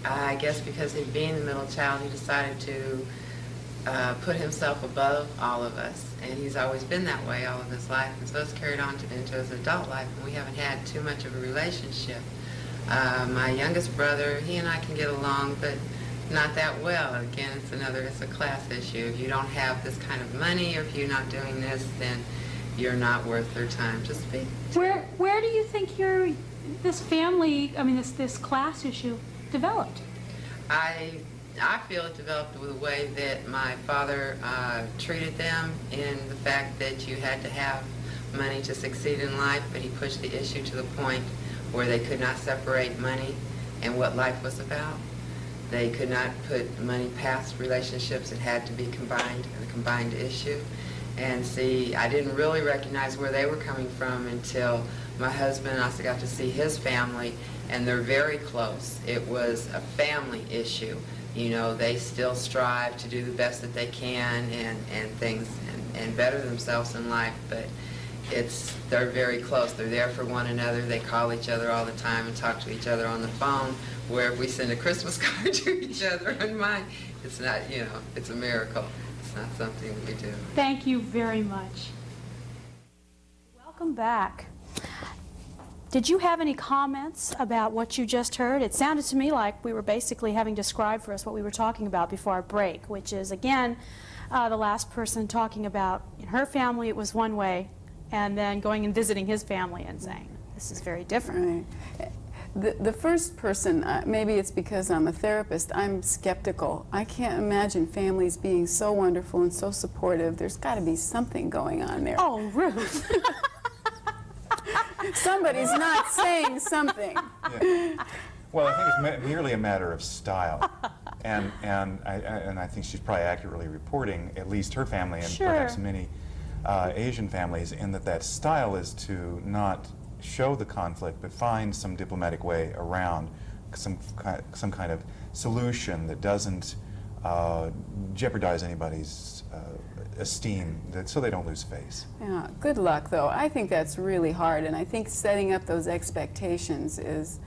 I guess because he being the middle child, he decided to put himself above all of us. And he's always been that way all of his life. And so it's carried on into his adult life. And we haven't had too much of a relationship. My youngest brother, he and I can get along, but not that well. Again, it's a class issue. If you don't have this kind of money, or if you're not doing this, then you're not worth their time to speak to. Where do you think this family, I mean, this class issue developed? I feel it developed with the way that my father treated them, in the fact that you had to have money to succeed in life, but he pushed the issue to the point where they could not separate money and what life was about. They could not put money past relationships. It had to be combined, a combined issue. And see, I didn't really recognize where they were coming from until my husband also got to see his family, and they're very close. It was a family issue. You know, they still strive to do the best that they can and things and better themselves in life, but they're very close. They're there for one another. They call each other all the time and talk to each other on the phone, where if we send a Christmas card to each other and mine, it's not, you know, it's a miracle. It's not something we do. Thank you very much. Welcome back. Did you have any comments about what you just heard? It sounded to me like we were basically having described for us what we were talking about before our break, which is, again, the last person talking about in her family it was one way, and then going and visiting his family and saying, this is very different. Right. The first person, maybe it's because I'm a therapist, I'm skeptical. I can't imagine families being so wonderful and so supportive. There's got to be something going on there. Oh, Ruth. Somebody's not saying something. Yeah. Well, I think it's merely a matter of style. And I think she's probably accurately reporting at least her family and sure. perhaps many Asian families, in that style is to not show the conflict, but find some diplomatic way around, some kind of solution that doesn't jeopardize anybody's esteem, so they don't lose face. Yeah, good luck though. I think that's really hard, and I think setting up those expectations is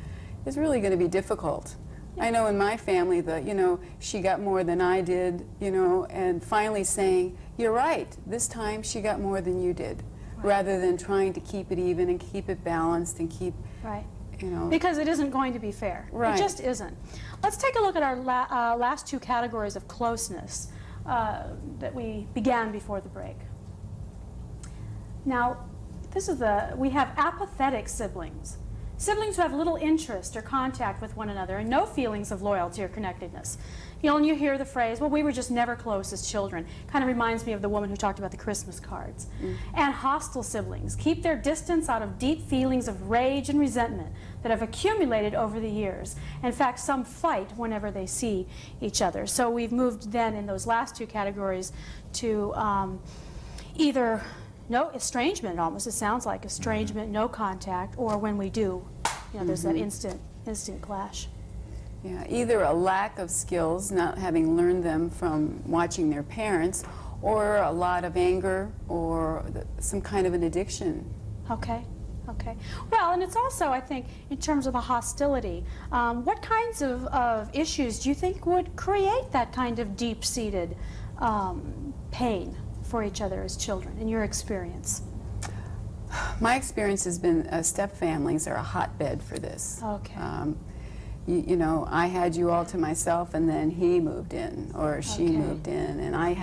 really going to be difficult. I know in my family that, you know, she got more than I did, you know, and finally saying, you're right, this time she got more than you did. Right. Rather than trying to keep it even and keep it balanced and keep, right. you know. Because it isn't going to be fair. Right. It just isn't. Let's take a look at our last two categories of closeness that we began before the break. Now, we have apathetic siblings. Siblings who have little interest or contact with one another and no feelings of loyalty or connectedness. You know, and you hear the phrase, well, we were just never close as children. Kind of reminds me of the woman who talked about the Christmas cards. And hostile siblings keep their distance out of deep feelings of rage and resentment that have accumulated over the years. In fact, some fight whenever they see each other. So we've moved then in those last two categories to either no estrangement, almost, it sounds like estrangement, no contact, or when we do, you know, there's that instant clash. Yeah, either a lack of skills, not having learned them from watching their parents, or a lot of anger, or some kind of an addiction. Okay, okay. Well, and it's also, I think, in terms of the hostility, what kinds of issues do you think would create that kind of deep-seated pain for each other as children, in your experience? My experience has been step families are a hotbed for this. Okay. You know, I had you all to myself, and then he moved in, or she okay. moved in, and I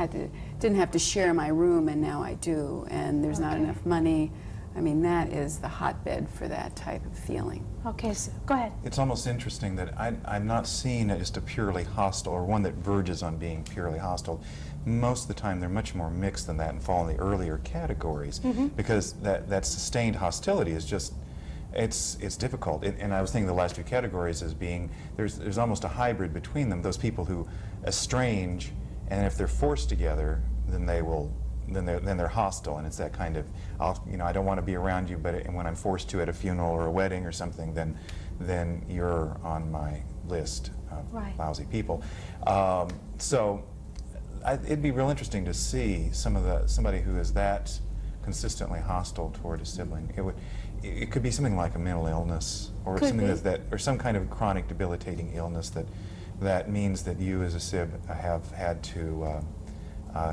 didn't have to share my room, and now I do, and there's not enough money. I mean, that is the hotbed for that type of feeling. Okay, so go ahead. It's almost interesting that I'm not seeing it as a purely hostile, or one that verges on being purely hostile. Most of the time they're much more mixed than that and fall in the earlier categories, because that sustained hostility is just, it's difficult. And I was thinking the last two categories as being, there's almost a hybrid between them. Those people who estrange, and if they're forced together, then they're hostile, and it's that kind of, you know, I don't want to be around you, but when I'm forced to at a funeral or a wedding or something, then you're on my list of lousy people. So it'd be real interesting to see somebody who is that consistently hostile toward a sibling. it could be something like a mental illness, or Could something be. or some kind of chronic debilitating illness that means that you as a sib have had to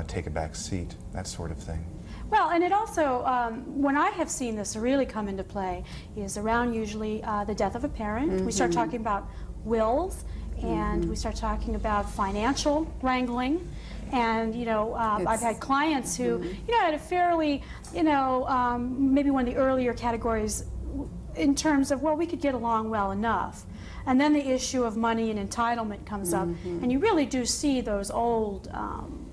take a back seat, that sort of thing. Well, and it also, when I have seen this really come into play, is around usually the death of a parent. We start talking about wills, and we start talking about financial wrangling. And, you know, I've had clients who, you know, had a fairly, you know, maybe one of the earlier categories in terms of, well, we could get along well enough. And then the issue of money and entitlement comes up, and you really do see those old,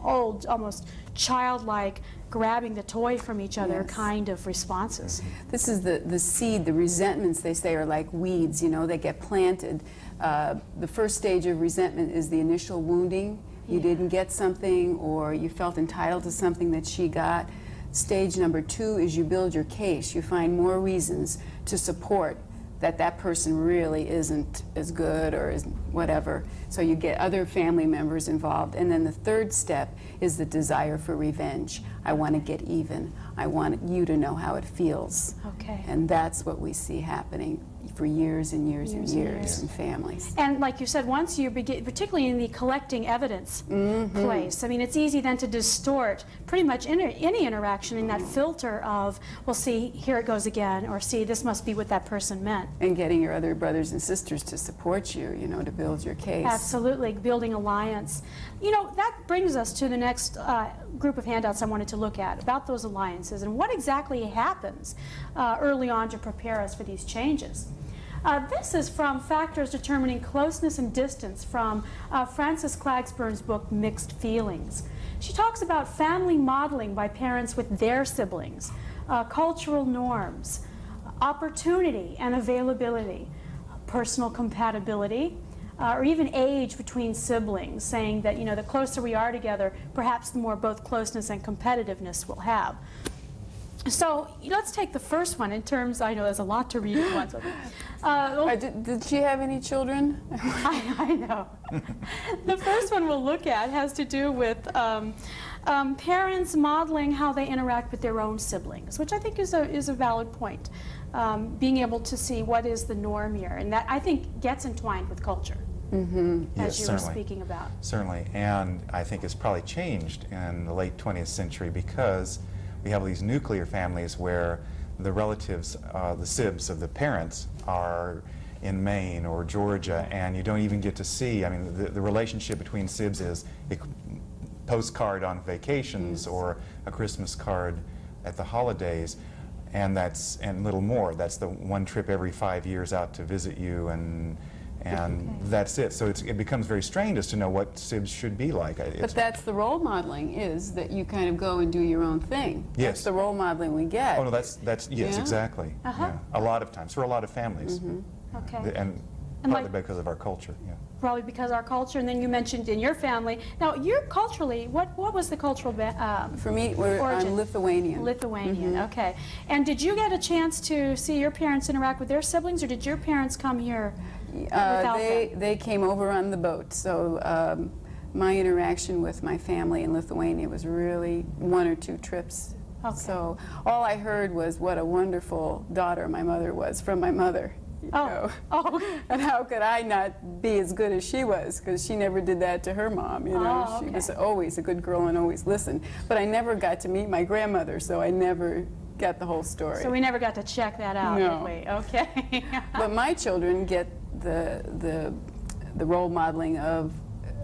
almost childlike, grabbing the toy from each other kind of responses. This is the seed. The resentments, they say, are like weeds, you know, they get planted. The first stage of resentment is the initial wounding. You didn't get something, or you felt entitled to something that she got. Stage number 2 is you build your case. You find more reasons to support that that person really isn't as good or is whatever. So you get other family members involved. And then the third step is the desire for revenge. I want to get even. I want you to know how it feels. Okay. And that's what we see happening for years and years and years in families. And like you said, once you begin, particularly in the collecting evidence place, I mean, it's easy then to distort pretty much any interaction in that filter of, well, see, here it goes again, or see, this must be what that person meant. And getting your other brothers and sisters to support you, you know, to build your case. Absolutely, building alliance. You know, that brings us to the next group of handouts I wanted to look at, about those alliances and what exactly happens early on to prepare us for these changes. This is from Factors Determining Closeness and Distance from Frances Klagsburn's book, Mixed Feelings. She talks about family modeling by parents with their siblings, cultural norms, opportunity and availability, personal compatibility, or even age between siblings, saying that, you know, the closer we are together, perhaps the more both closeness and competitiveness we'll have. So let's take the first one in terms, I know there's a lot to read at once. Did she have any children? I know. The first one we'll look at has to do with parents modeling how they interact with their own siblings, which I think is a valid point. Being able to see what is the norm here, and that I think gets entwined with culture, as you were speaking about. Certainly, and I think it's probably changed in the late 20th century because we have these nuclear families where the relatives, the sibs of the parents, are in Maine or Georgia, and you don't even get to see. I mean, the relationship between sibs is a postcard on vacations or a Christmas card at the holidays, and little more. That's the one trip every 5 years out to visit you, and that's it. So it becomes very strained as to know what sibs should be like. But that's the role modeling, is that you kind of go and do your own thing. Yes. That's the role modeling we get. Oh no, that's yes, exactly. Yeah. A lot of times for a lot of families, Okay. and partly because of our culture. Yeah. Probably because our culture, and then you mentioned in your family. Now, you're culturally, what was the cultural For me, I'm Lithuanian. Lithuanian, okay. And did you get a chance to see your parents interact with their siblings, or did your parents come here without them? They came over on the boat, so my interaction with my family in Lithuania was really 1 or 2 trips. Okay. So all I heard was what a wonderful daughter my mother was from my mother. You know. And how could I not be as good as she was, because she never did that to her mom, you know. She was always a good girl and always listened. But I never got to meet my grandmother, so I never got the whole story. So we never got to check that out, did we? Okay. But my children get the role modeling of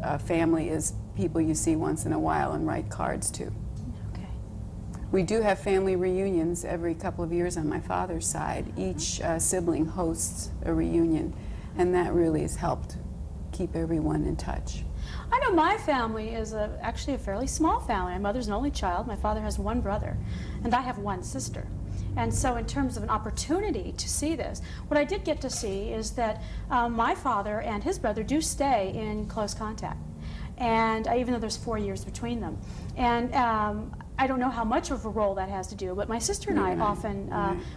a family as people you see once in a while and write cards to. We do have family reunions every couple of years on my father's side. Each sibling hosts a reunion, and that really has helped keep everyone in touch. I know my family is actually a fairly small family. My mother's an only child. My father has 1 brother, and I have 1 sister. And so in terms of an opportunity to see this, what I did get to see is that my father and his brother do stay in close contact, and even though there's 4 years between them. And I don't know how much of a role that has to do, but my sister and I often,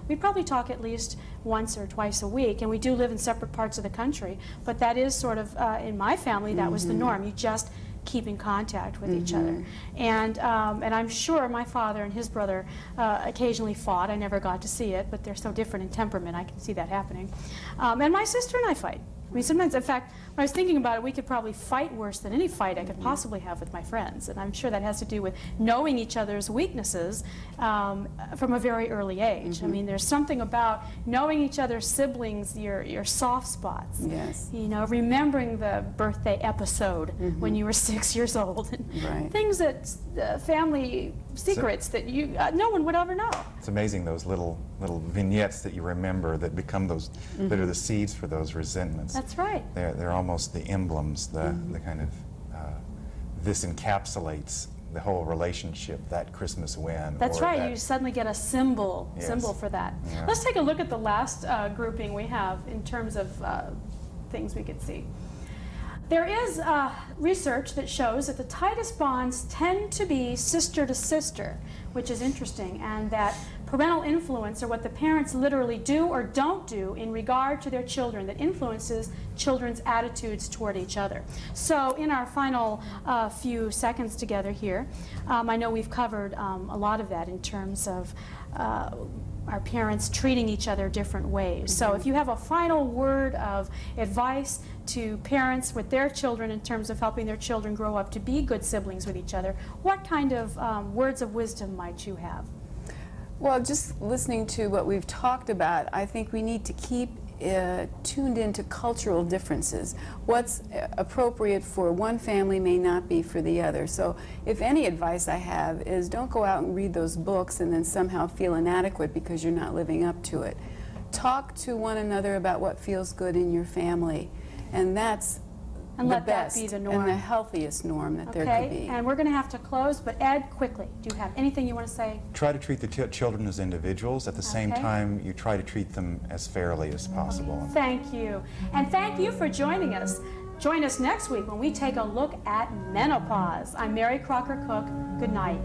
we probably talk at least once or twice a week, and we do live in separate parts of the country, but that is sort of, in my family, that was the norm. You just keep in contact with each other. And I'm sure my father and his brother occasionally fought. I never got to see it, but they're so different in temperament, I can see that happening. And my sister and I fight. I mean, sometimes, in fact, when I was thinking about it, we could probably fight worse than any fight I could possibly have with my friends. And I'm sure that has to do with knowing each other's weaknesses from a very early age. I mean, there's something about knowing each other's siblings, your soft spots. Yes. You know, remembering the birthday episode when you were 6 years old. And Right. things that, family secrets that no one would ever know. It's amazing, those little vignettes that you remember that become those, that are the seeds for those resentments. That's right. They're almost the emblems, the kind of, this encapsulates the whole relationship, that Christmas win. That's or right. that- You suddenly get a symbol Yes. for that. Yeah. Let's take a look at the last grouping we have in terms of things we could see. There is research that shows that the tightest bonds tend to be sister to sister, which is interesting, and that parental influence, or what the parents literally do or don't do in regard to their children, that influences children's attitudes toward each other. So in our final few seconds together here, I know we've covered a lot of that in terms of our parents treating each other different ways. So if you have a final word of advice to parents with their children in terms of helping their children grow up to be good siblings with each other, what kind of words of wisdom might you have? Well, just listening to what we've talked about, I think we need to keep tuned into cultural differences. What's appropriate for one family may not be for the other. So if any advice I have is, don't go out and read those books and then somehow feel inadequate because you're not living up to it. Talk to one another about what feels good in your family, and that's And the let that best be the norm. and the healthiest norm that there could be. And we're going to have to close, but Ed, quickly, do you have anything you want to say? Try to treat the children as individuals. At the same Okay. time, you try to treat them as fairly as possible. Thank you. And thank you for joining us. Join us next week when we take a look at menopause. I'm Mary Crocker Cook. Good night.